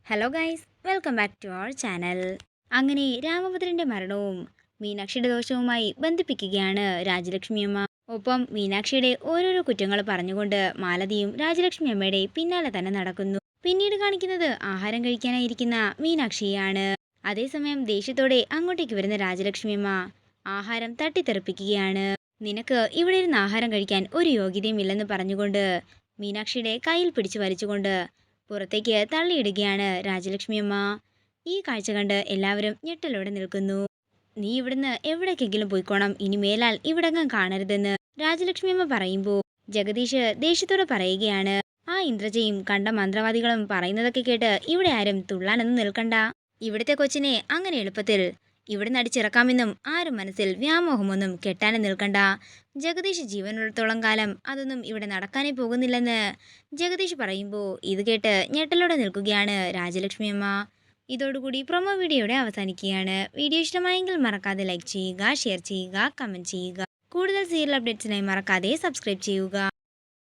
Hello guys, welcome back to our channel. അങ്ങനെ രാമഭദ്രന്റെ മരണവും മീനാക്ഷിയുടെ ദോഷവുമായി ബന്ധിപ്പിക്കുകയാണ് രാജലക്ഷ്മിയമ്മ. ഒപ്പം മീനാക്ഷിയുടെ ഓരോരോ കുറ്റങ്ങൾ പറഞ്ഞുകൊണ്ട് മാലതിയും രാജലക്ഷ്മി അമ്മയുടെ പിന്നാലെ തന്നെ നടക്കുന്നു. പിന്നീട് കാണിക്കുന്നത് ആഹാരം കഴിക്കാനായിരിക്കുന്ന മീനാക്ഷിയാണ്. അതേസമയം ദേഷ്യത്തോടെ അങ്ങോട്ടേക്ക് വരുന്ന രാജലക്ഷ്മിയമ്മ ആഹാരം തട്ടിത്തെറിപ്പിക്കുകയാണ്. നിനക്ക് ഇവിടെ ഇരുന്ന് ആഹാരം കഴിക്കാൻ ഒരു യോഗ്യതയും ഇല്ലെന്ന് പറഞ്ഞുകൊണ്ട് മീനാക്ഷിയുടെ കയ്യിൽ പിടിച്ചു വലിച്ചുകൊണ്ട് പുറത്തേക്ക് തള്ളിയിടുകയാണ് രാജലക്ഷ്മിയമ്മ. ഈ കാഴ്ച കണ്ട് എല്ലാവരും ഞെട്ടലോടെ നിൽക്കുന്നു. നീ ഇവിടുന്ന് എവിടേക്കെങ്കിലും പോയിക്കോണം, ഇനി മേലാൽ ഇവിടെങ്ങും കാണരുതെന്ന് രാജലക്ഷ്മിയമ്മ പറയുമ്പോൾ ജഗദീഷ് ദേഷ്യത്തോടെ പറയുകയാണ്. ആ ഇന്ദ്രജയും കണ്ട മന്ത്രവാദികളും പറയുന്നതൊക്കെ കേട്ട് ഇവിടെ ആരും തുള്ളാനൊന്നും നിൽക്കണ്ട. ഇവിടുത്തെ കൊച്ചിനെ അങ്ങനെ എളുപ്പത്തിൽ ഇവിടുന്ന് അടിച്ചിറക്കാമെന്നും ആരും മനസ്സിൽ വ്യാമോഹമൊന്നും കെട്ടാനും നിൽക്കണ്ട. ജഗദീഷ് ജീവനുള്ളിടത്തോളം കാലം അതൊന്നും ഇവിടെ നടക്കാനേ പോകുന്നില്ലെന്ന് ജഗദീഷ് പറയുമ്പോൾ ഇത് കേട്ട് ഞെട്ടലോടെ നിൽക്കുകയാണ് രാജലക്ഷ്മിയമ്മ. ഇതോടുകൂടി പ്രൊമോ വീഡിയോയുടെ അവസാനിക്കുകയാണ്. വീഡിയോ ഇഷ്ടമായെങ്കിൽ മറക്കാതെ ലൈക്ക് ചെയ്യുക, ഷെയർ ചെയ്യുക, കമൻറ്റ് ചെയ്യുക. കൂടുതൽ സീരിയൽ അപ്ഡേറ്റ്സിനായി മറക്കാതെ സബ്സ്ക്രൈബ് ചെയ്യുക.